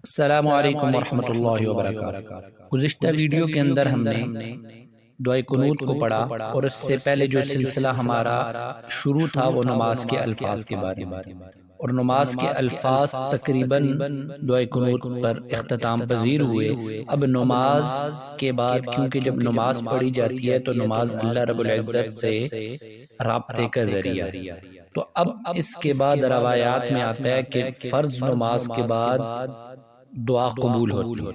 السلام علیکم ورحمۃ اللہ وبرکاتہ۔ گزشتہ ویڈیو کے اندر ہم نے دعائے قنوت کو پڑھا اور اس سے پہلے جو سلسلہ ہمارا شروع تھا وہ نماز کے الفاظ کے بارے میں، اور نماز کے الفاظ تقریباً دعائے قنوت پر اختتام پذیر ہوئے۔ اب نماز کے بعد کیونکہ جب نماز پڑھی جاتی ہے تو نماز اللہ رب العزت سے رابطے کا ذریعہ ہے، تو اب اس کے بعد روایات میں آتا ہے کہ فرض نماز کے بعد دعا قبول ہوتی ہے۔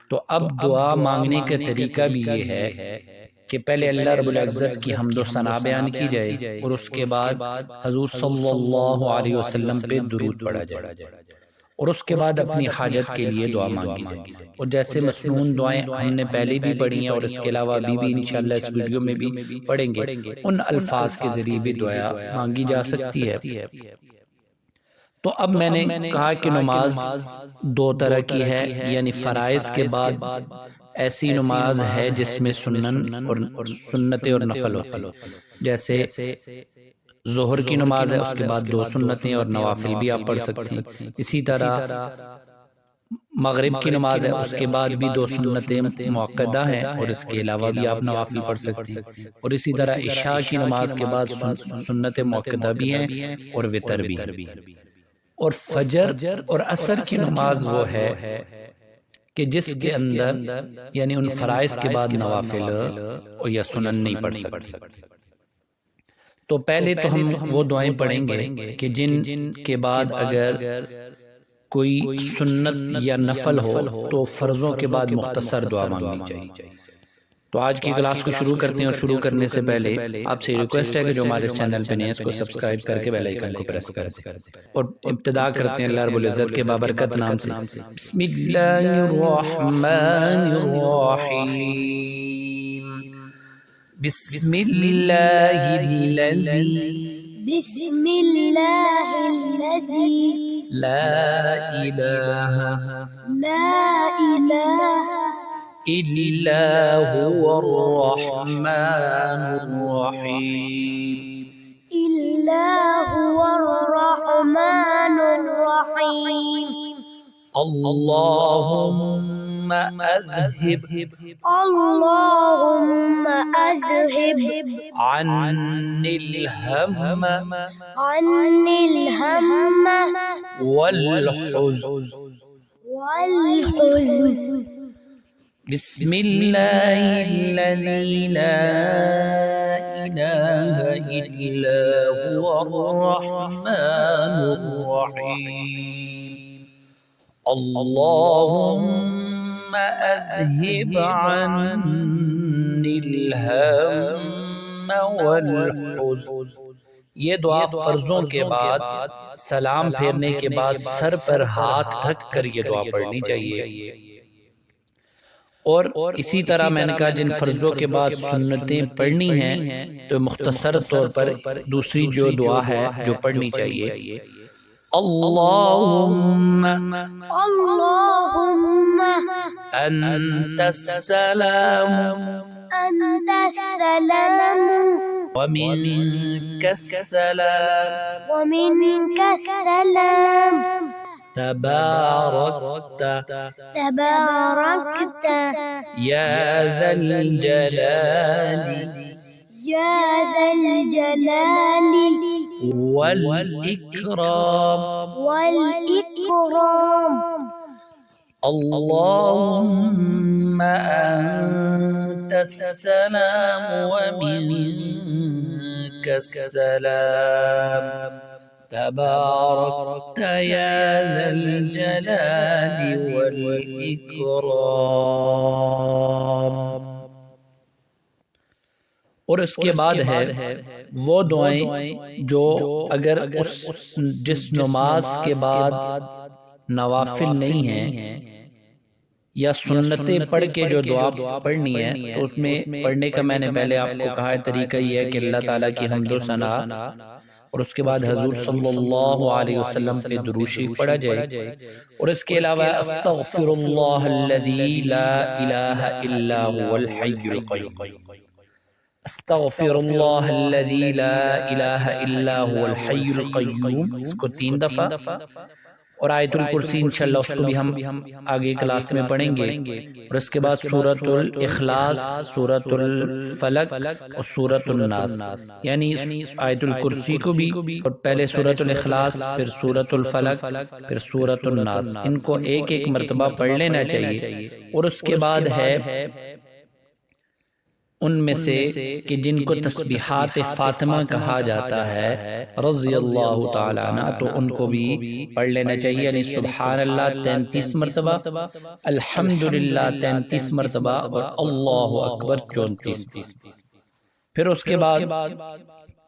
تو اب دعا مانگنے کا طریقہ بھی یہ ہے کہ پہلے اللہ رب العزت کی حمد و ثنا بیان کی جائے اور اس کے بعد حضور صلی اللہ علیہ وسلم پہ درود پڑھا جائے، اور اس کے بعد اپنی حاجت کے لیے دعا مانگی جائے۔ اور جیسے مسنون دعائیں ہم نے پہلے بھی پڑھی ہیں اور اس کے علاوہ ابھی بھی انشاءاللہ اس ویڈیو میں بھی پڑھیں گے، ان الفاظ کے ذریعے بھی دعا مانگی جا سکتی ہے۔ تو اب میں نے کہا کہ نماز دو طرح کی ہے، یعنی فرائض کے بعد ایسی نماز ہے جس میں سنن اور سنتیں اور نفل ہوتے ہیں، جیسے ظہر کی نماز ہے، اس کے بعد دو سنتیں اور نوافل بھی آپ پڑھ سکتے ہیں۔ اسی طرح مغرب کی نماز ہے، اس کے بعد بھی دو سنتیں موقدہ ہیں اور اس کے علاوہ بھی آپ نوافل پڑھ سکتے ہیں۔ اور اسی طرح عشاء کی نماز کے بعد سنت موقدہ بھی ہیں اور وتر بھی ہیں۔ اور فجر اور عصر کی نماز وہ ہے کہ جس کے اندر یعنی ان فرائض کے بعد نوافل یا سنن نہیں پڑھ سکتے۔ تو پہلے تو ہم وہ دعائیں پڑھیں گے کہ جن کے بعد اگر کوئی سنت یا نفل ہو تو فرضوں کے بعد مختصر دعا مانگنی چاہیے۔ تو آج کی کلاس کو شروع کرتے ہیں، اور شروع کرنے سے پہلے آپ سے ریکویسٹ ہے کہ جو ہمارے اس چینل پہ نہیں ہے اس کو سبسکرائب کر کے بیل آئیکن کو پریس کر دیں، اور ابتدا کرتے ہیں اللہ رب العزت کے بابرکت نام سے۔ بسم اللہ الرحمن الرحیم، بسم اللہ الذی لا الہ إلا هو الرحمن الرحيم اللهم أذهب عني الهم والحزن بسم الله الذي لا إله إلا هو الرحمن الرحيم اللهم أذهب عني الهم والحزن۔ یہ دعا فرضوں کے بعد سلام پھیرنے کے بعد سر پر ہاتھ رکھ کر یہ دعا پڑھنی چاہیے۔ اور اسی طرح میں نے کہا جن فرضوں کے بعد سنتیں پڑھنی ہیں تو مختصر طور پر دوسری جو دعا ہے جو پڑھنی چاہیے، اللہم انت السلام ومنک السلام تباركت يا ذا الجلال والإكرام اللهم أنت السلام ومنك السلام تباركت يا ذا الجلال والإكرام۔ اور اس کے بعد ہے وہ دعائیں جو اگر جس نماز کے بعد نوافل نہیں ہیں یا سنتیں پڑھ کے جو دعا پڑھنی ہے تو اس میں پڑھنے کا میں نے پہلے آپ کو کہا ہے طریقہ یہ ہے کہ اللہ تعالیٰ کی حمد و ثنا اور اس کے بعد حضور صلی اللہ علیہ وسلم پہ درود شریف پڑھا جائے، اور اس کے علاوہ استغفر اللہ الذی لا الہ الا هو الحی القیوم، استغفر اللہ الذی لا الہ الا هو الحی القیوم، اس کو 3 دفعہ، اور آیت الکرسی انشاءاللہ اس کو بھی ہم آگے کلاس میں پڑھیں گے، اور اس کے بعد سورۃ الاخلاص، سورۃ الفلق اور سورۃ الناس، یعنی آیت الکرسی کو بھی، اور پہلے سورۃ الاخلاص، پھر سورۃ الفلق، پھر سورۃ الناس، ان کو ایک ایک مرتبہ پڑھ لینا چاہیے۔ اور اس کے بعد ہے ان میں سے کہ جن کو تسبیحات فاطمہ کہا جاتا ہے رضی اللہ تعالیٰ عنہ، تو ان کو بھی پڑھ لینا چاہیے، یعنی سبحان اللہ 33 مرتبہ، الحمدللہ 33 مرتبہ، اور اللہ اکبر 34۔ پھر اس کے بعد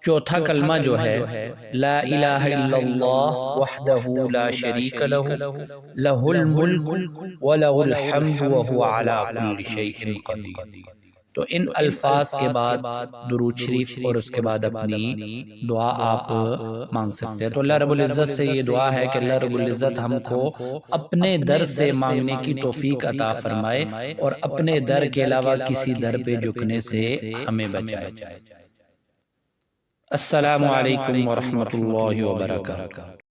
چوتھا کلمہ جو ہے لا الہ الا اللہ وحدہ لا شریک لہ لہ الملک ولہ الحمد وہو علی کل شیء قدیر۔ تو ان الفاظ کے بعد درود شریف اور اس کے بعد اپنی دعا آپ مانگ سکتے ہیں۔ تو اللہ رب العزت سے یہ دعا ہے کہ اللہ رب العزت ہم کو اپنے در سے مانگنے کی توفیق عطا فرمائے، اور اپنے در کے علاوہ کسی در پہ جھکنے سے ہمیں بچائے۔ السلام علیکم ورحمۃ اللہ وبرکاتہ۔